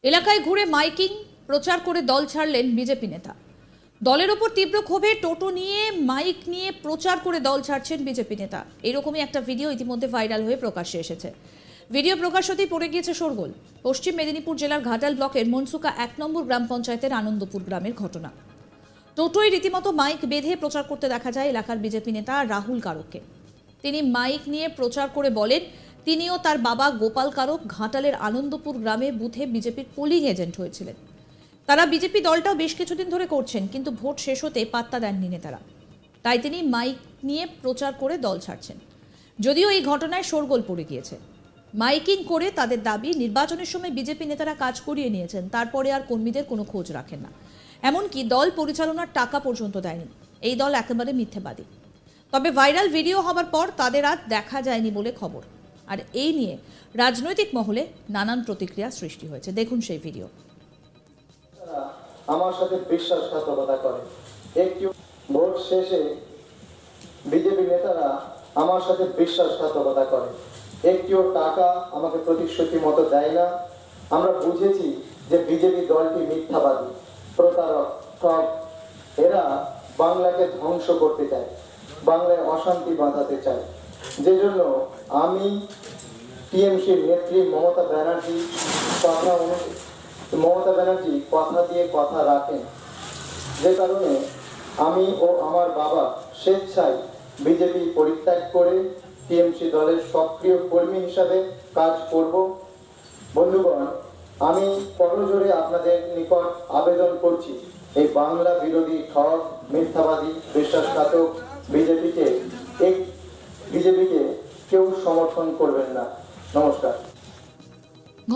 এলাকায় ঘুরে মাইকিং প্রচার করে দল ছাড়লেন বিজেপি নেতা। দলের ওপর তীব্র ক্ষোভে টোটো নিয়ে মাইক নিয়ে প্রচার করে দল ছাড়ছেন বিজেপি নেতা। এরকমই একটা ভিডিও ইতিমধ্যে ভাইরাল হয়ে প্রকাশ্যে এসেছে। ভিডিও প্রকাশ হতেই পড়ে গিয়েছে শোরগোল। পশ্চিম মেদিনীপুর জেলার ঘাটাল ব্লকের মনসুকা 1 নম্বর গ্রাম পঞ্চায়েতের আনন্দপুর গ্রামের ঘটনা। টোটোয় রীতিমতো মাইক বেঁধে প্রচার করতে দেখা যায় এলাকার বিজেপি নেতা রাহুল কারককে। তিনি মাইক নিয়ে প্রচার করে বলেন তিনিও তার বাবা গোপাল কারক ঘাটালের আনন্দপুর গ্রামে বুথে বিজেপির পোলিং এজেন্ট হয়েছিলেন। তারা বিজেপি দলটাও বেশ কিছুদিন ধরে করছেন, কিন্তু ভোট শেষ হতে পাত্তা দেননি নেতারা। তাই তিনি মাইক নিয়ে প্রচার করে দল ছাড়ছেন। যদিও এই ঘটনায় শোরগোল পড়ে গিয়েছে। মাইকিং করে তাদের দাবি নির্বাচনের সময় বিজেপি নেতারা কাজ করিয়ে নিয়েছেন, তারপরে আর কর্মীদের কোনো খোঁজ রাখেন না। এমনকি দল পরিচালনার টাকা পর্যন্ত দেয়নি। এই দল একেবারে মিথ্যেবাদী। তবে ভাইরাল ভিডিও হবার পর তাদের আর দেখা যায়নি বলে খবর। আর এই নিয়ে রাজনৈতিক মহলে নানান প্রতিক্রিয়া সৃষ্টি হয়েছে। দেখুন সেই ভিডিও। আমার সাথে বিশ্বাসঘাতকতা করে। একটু ভোট শেষে বিজেপি নেতারা আমার সাথে বিশ্বাসঘাতকতা করে। একটিও টাকা আমাকে প্রতিশ্রুতি মতো দেয় না। আমরা বুঝেছি যে বিজেপি দলটি মিথ্যাবাদী, প্রতারক, ঠক। এরা বাংলাকে ধ্বংস করতে চায়, বাংলায় অশান্তি বাঁধাতে চায়। যে জন্য আমি টিএমসির নেত্রী মমতা ব্যানার্জি কথা দিয়ে কথা রাখেন, যে কারণে আমি ও আমার বাবা স্বেচ্ছায় বিজেপি পরিত্যাগ করে টিএমসি দলের সক্রিয় কর্মী হিসাবে কাজ করব। বন্ধুগণ, আমি করজোড়ে আপনাদের নিকট আবেদন করছি, এই বাংলা বিরোধী ঠক, মিথ্যাবাদী, বিশ্বাসঘাতক বিজেপিকে কেউ সমর্থন করবেন না। নমস্কার।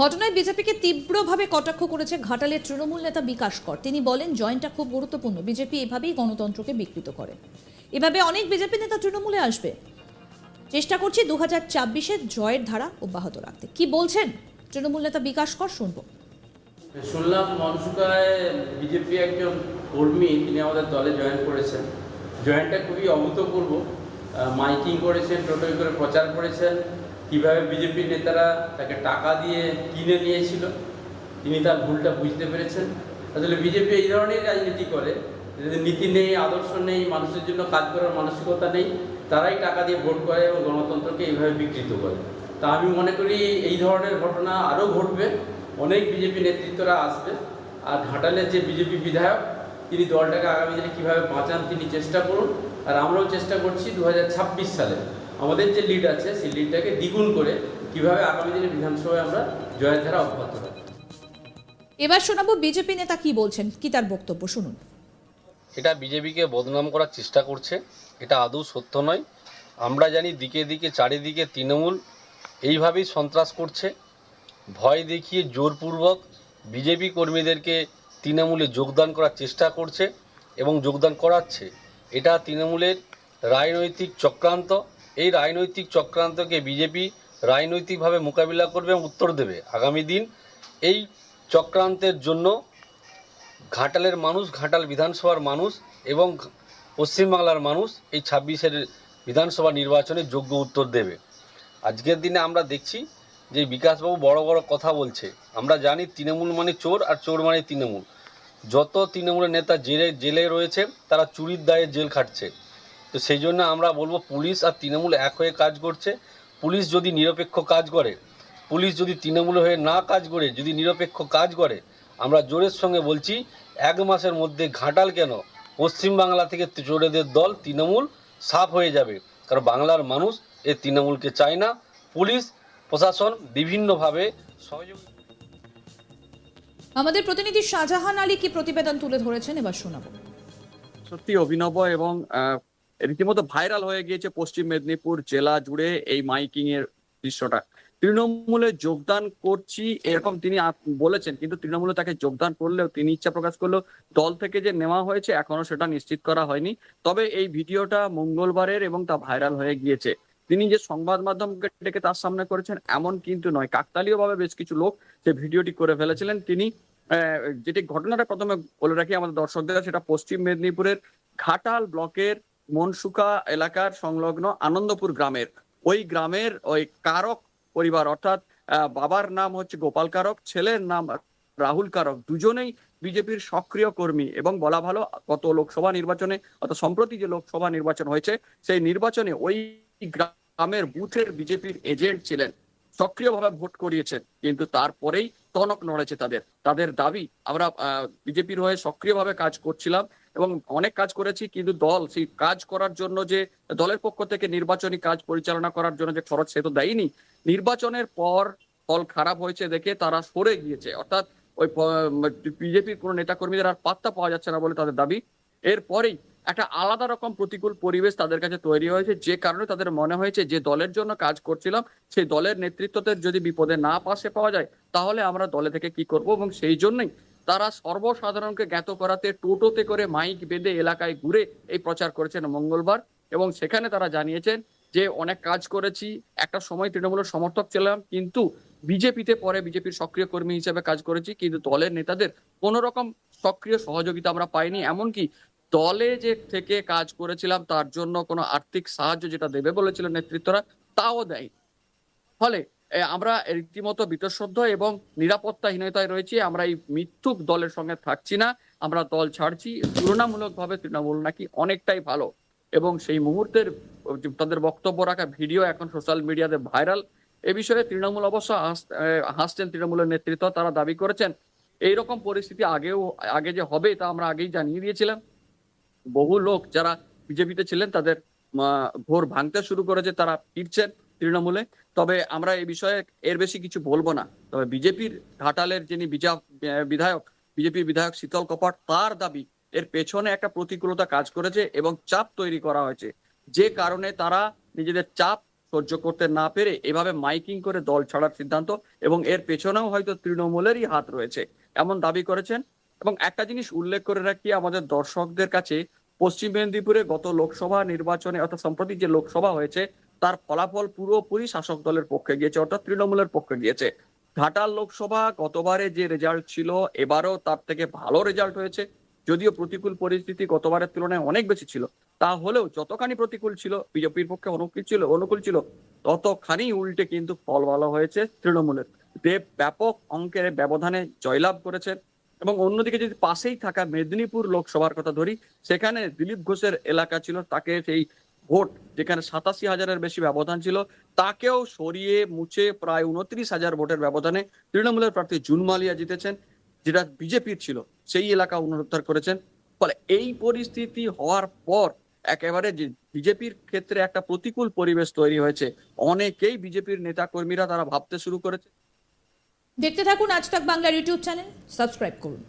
ঘটনায় বিজেপিকে তীব্রভাবে কটাক্ষ করেছে ঘাটালের তৃণমূল নেতা বিকাশ কর। তিনি বলেন জয়েন্টটা খুব গুরুত্বপূর্ণ। বিজেপি এভাবেই গণতন্ত্রকে বিকৃত করে। এভাবে অনেক বিজেপি নেতা তৃণমূলে আসবে। চেষ্টা করছি 2024-এর জয়ের ধারা অব্যাহত রাখতে। কি বলছেন তৃণমূল নেতা বিকাশ কর, শুনবো। শুনলাম মনসুকায় বিজেপি একজন কর্মী তিনি আমাদের দলে জয়েন করেছেন। জয়েনটা খুবই অভূতপূর্ব। মাইকিং করেছেন, টোটোই করে প্রচার করেছেন। কীভাবে বিজেপি নেতারা তাকে টাকা দিয়ে কিনে নিয়েছিল, তিনি তার ভুলটা বুঝতে পেরেছেন। আসলে বিজেপি এই ধরনের রাজনীতি করে, যদি নীতি নেই, আদর্শ নেই, মানুষের জন্য কাজ করার মানসিকতা নেই, তারাই টাকা দিয়ে ভোট করে এবং গণতন্ত্রকে এইভাবে বিকৃত করে। তা আমি মনে করি এই ধরনের ঘটনা আরও ঘটবে, অনেক বিজেপি নেতৃত্বরা আসবে। আর ঘাটালের যে বিজেপি বিধায়ক, তিনি দলটাকে আগামী দিনে কীভাবে বাঁচান তিনি চেষ্টা করুন। আর আমরাও চেষ্টা করছি 2026 সালে আমাদের যে লিড আছে সেই লিডটাকে দ্বিগুণ করে কিভাবে আগামী দিনে বিধানসভায় আমরা জয়ের ধারা অব্যাহত রাখব। এবার শোনাবো বিজেপি নেতা কি বলছেন, কি তার বক্তব্য, শুনুন। এটা বিজেপিকে বদনাম করার চেষ্টা করছে, এটা আদৌ সত্য নয়। আমরা জানি দিকে দিকে চারিদিকে তৃণমূল এইভাবেই সন্ত্রাস করছে, ভয় দেখিয়ে জোরপূর্বক বিজেপি কর্মীদেরকে তৃণমূলে যোগদান করার চেষ্টা করছে এবং যোগদান করাচ্ছে। এটা তৃণমূলের রাজনৈতিক চক্রান্ত। এই রাজনৈতিক চক্রান্তকে বিজেপি রাজনৈতিকভাবে মোকাবিলা করবে এবং উত্তর দেবে। আগামী দিন এই চক্রান্তের জন্য ঘাটালের মানুষ, ঘাটাল বিধানসভার মানুষ এবং পশ্চিমবাংলার মানুষ এই 26-এর বিধানসভা নির্বাচনে যোগ্য উত্তর দেবে। আজকের দিনে আমরা দেখছি যে বিকাশবাবু বড় বড় কথা বলছে। আমরা জানি তৃণমূল মানে চোর, আর চোর মানে তৃণমূল। যত তৃণমূলের নেতা জেলে রয়েছে তারা চুরির দায়ে জেল খাটছে। তো সেই জন্য আমরা বলবো পুলিশ আর তৃণমূল এক হয়ে কাজ করছে। পুলিশ যদি নিরপেক্ষ কাজ করে, পুলিশ যদি তৃণমূল হয়ে না কাজ করে, যদি নিরপেক্ষ কাজ করে, আমরা জোরের সঙ্গে বলছি 1 মাসের মধ্যে ঘাটাল কেন পশ্চিমবাংলা থেকে চোরেদের দল তৃণমূল সাফ হয়ে যাবে। কারণ বাংলার মানুষ এই তৃণমূলকে চায় না। পুলিশ প্রশাসন বিভিন্নভাবে সহযোগ। আমাদের প্রতিনিধি শাহজাহান আলী কি প্রতিবেদন তুলে ধরেছেন, এবার শোনাবো। সত্যি অভিনব এবং রীতিমতো ভাইরাল হয়ে গিয়েছে পশ্চিম মেদিনীপুর জেলা জুড়ে এই মাইকিং এর দৃশ্যটা। তৃণমূলে যোগদান করছি এরকম তিনি বলেছেন, কিন্তু তৃণমূলে তাকে যোগদান করলেও, তিনি ইচ্ছা প্রকাশ করলেও দল থেকে যে নেওয়া হয়েছে এখনো সেটা নিশ্চিত করা হয়নি। তবে এই ভিডিওটা মঙ্গলবারের এবং তা ভাইরাল হয়ে গিয়েছে। তিনি যে সংবাদ মাধ্যমকে ডেকে তার সামনে করেছেন এমন কিন্তু নয়, কাকতালীয় ভাবে বেশ কিছু লোক যে ভিডিওটি করে ফেলেছিলেন। তিনি যেটি ঘটনাটা প্রথমে বলে রাখি আমাদের দর্শকদের, সেটা পশ্চিম মেদিনীপুরের ঘাটাল ব্লকের মনসুকা এলাকার সংলগ্ন আনন্দপুর গ্রামের ওই গ্রামের ওই কারক পরিবার, অর্থাৎ বাবার নাম হচ্ছে গোপাল কারক, ছেলের নাম রাহুল কারক দুজনেই বিজেপির সক্রিয় কর্মী এবং বলা ভালো গত লোকসভা নির্বাচনে অর্থাৎ সম্প্রতি যে লোকসভা নির্বাচন হয়েছে সেই নির্বাচনে ওই গ্রামের বুথের বিজেপির এজেন্ট ছিলেন, সক্রিয়ভাবে ভোট করিয়েছেন, কিন্তু তারপরেই টনক নড়েছে তাদের দাবি আমরা বিজেপির হয়ে সক্রিয়ভাবে কাজ করছিলাম এবং অনেক কাজ করেছি, কিন্তু দল সেই কাজ করার জন্য যে দলের পক্ষ থেকে নির্বাচনী কাজ পরিচালনা করার জন্য যে খরচ সে তো দেয়নি। নির্বাচনের পর ফল খারাপ হয়েছে দেখে তারা সরে গিয়েছে, অর্থাৎ ওই বিজেপির কোনো নেতাকর্মীদের আর পাত্তা পাওয়া যাচ্ছে না বলে তাদের দাবি। এরপরেই একটা আলাদা রকম প্রতিকূল পরিবেশ তাদের কাছে তৈরি হয়েছে, যে কারণে তাদের মনে হয়েছে যে দলের জন্য কাজ করছিলাম সেই দলের নেতৃত্বদের যদি বিপদে না পাশে পাওয়া যায় তাহলে আমরা দলে থেকে কি করব, এবং সেই জন্যই তারা সর্বসাধারণকে জ্ঞাত করাতে টোটোতে করে মাইক বেঁধে এলাকায় ঘুরে এই প্রচার করেছেন মঙ্গলবার। এবং সেখানে তারা জানিয়েছেন যে অনেক কাজ করেছি, একটা সময় তৃণমূলের সমর্থক ছিলাম, কিন্তু বিজেপিতে পরে বিজেপির সক্রিয় কর্মী হিসেবে কাজ করেছি, কিন্তু দলের নেতাদের কোনো রকম সক্রিয় সহযোগিতা আমরা পাইনি, এমনকি দলে যে থেকে কাজ করেছিলাম তার জন্য কোনো আর্থিক সাহায্য যেটা দেবে বলেছিল নেতৃত্বরা তাও দেয়। ফলে আমরা রীতিমতো বীতশ্রদ্ধ এবং নিরাপত্তাহীনতায় রয়েছি। আমরা এই মিথ্যুক দলের সঙ্গে থাকছি না, আমরা দল ছাড়ছি। তুলনামূলকভাবে তৃণমূল নাকি অনেকটাই ভালো, এবং সেই মুহূর্তের তাদের বক্তব্য রাখা ভিডিও এখন সোশ্যাল মিডিয়াতে ভাইরাল। এ বিষয়ে তৃণমূল অবশ্য হাসছেন, তৃণমূলের নেতৃত্ব তারা দাবি করেছেন এইরকম পরিস্থিতি আগে যে হবে তা আমরা আগেই জানিয়ে দিয়েছিলাম। বহু লোক যারা বিজেপিতে ছিলেন তাদের ঘোর ভাঙতে শুরু করেছে, তারা ফিরছেন তৃণমূলে। তবে আমরা এই বিষয়ে এর বেশি কিছু বলবো না। তবে বিজেপির ঘাটালের যিনি বিজেপির বিধায়ক শীতল কপাট, তার দাবি এর পেছনে একটা প্রতিকূলতা কাজ করেছে এবং চাপ তৈরি করা হয়েছে, যে কারণে তারা নিজেদের চাপ সহ্য করতে না পেরে এভাবে মাইকিং করে দল ছাড়ার সিদ্ধান্ত, এবং এর পেছনেও হয়তো তৃণমূলেরই হাত রয়েছে এমন দাবি করেছেন। এবং একটা জিনিস উল্লেখ করে রাখি আমাদের দর্শকদের কাছে, পশ্চিম মেদিনীপুরে গত লোকসভা নির্বাচনে অর্থাৎ সম্প্রতি যে লোকসভা হয়েছে তার ফলাফল পুরোপুরি শাসক দলের পক্ষে গিয়েছে, অর্থাৎ তৃণমূলের পক্ষে গিয়েছে। ঘাটাল লোকসভা গতবারে যে রেজাল্ট ছিল এবারও তার থেকে ভালো রেজাল্ট হয়েছে, যদিও প্রতিকূল পরিস্থিতি গতবারের তুলনায় অনেক বেশি ছিল, তাহলেও যতখানি প্রতিকূল ছিল বিজেপির পক্ষে অনুকূল ছিল ততখানি উল্টে কিন্তু ফল ভালো হয়েছে তৃণমূলের। দেব ব্যাপক অঙ্কের ব্যবধানে জয়লাভ করেছেন। এবং অন্যদিকে যদি পাশেই থাকা মেদিনীপুর লোকসভার কথা ধরি, সেখানে দিলীপ ঘোষের এলাকা ছিল, তাকে সেই ভোট যেখানে 87,000-এর বেশি ব্যবধান ছিল তাকেও সরিয়ে মুছে প্রায় 29,000 ভোটের ব্যবধানে তৃণমূলের প্রার্থী জুন মালিয়া জিতেছেন, যেটা বিজেপির ছিল সেই এলাকা পুনরুদ্ধার করেছেন। ফলে এই পরিস্থিতি হওয়ার পর একেবারে যে বিজেপির ক্ষেত্রে একটা প্রতিকূল পরিবেশ তৈরি হয়েছে, অনেকেই বিজেপির নেতা কর্মীরা তারা ভাবতে শুরু করেছে। দেখতে থাকুন আজ তাক বাংলার ইউটিউব চ্যানেল, সাবস্ক্রাইব করুন।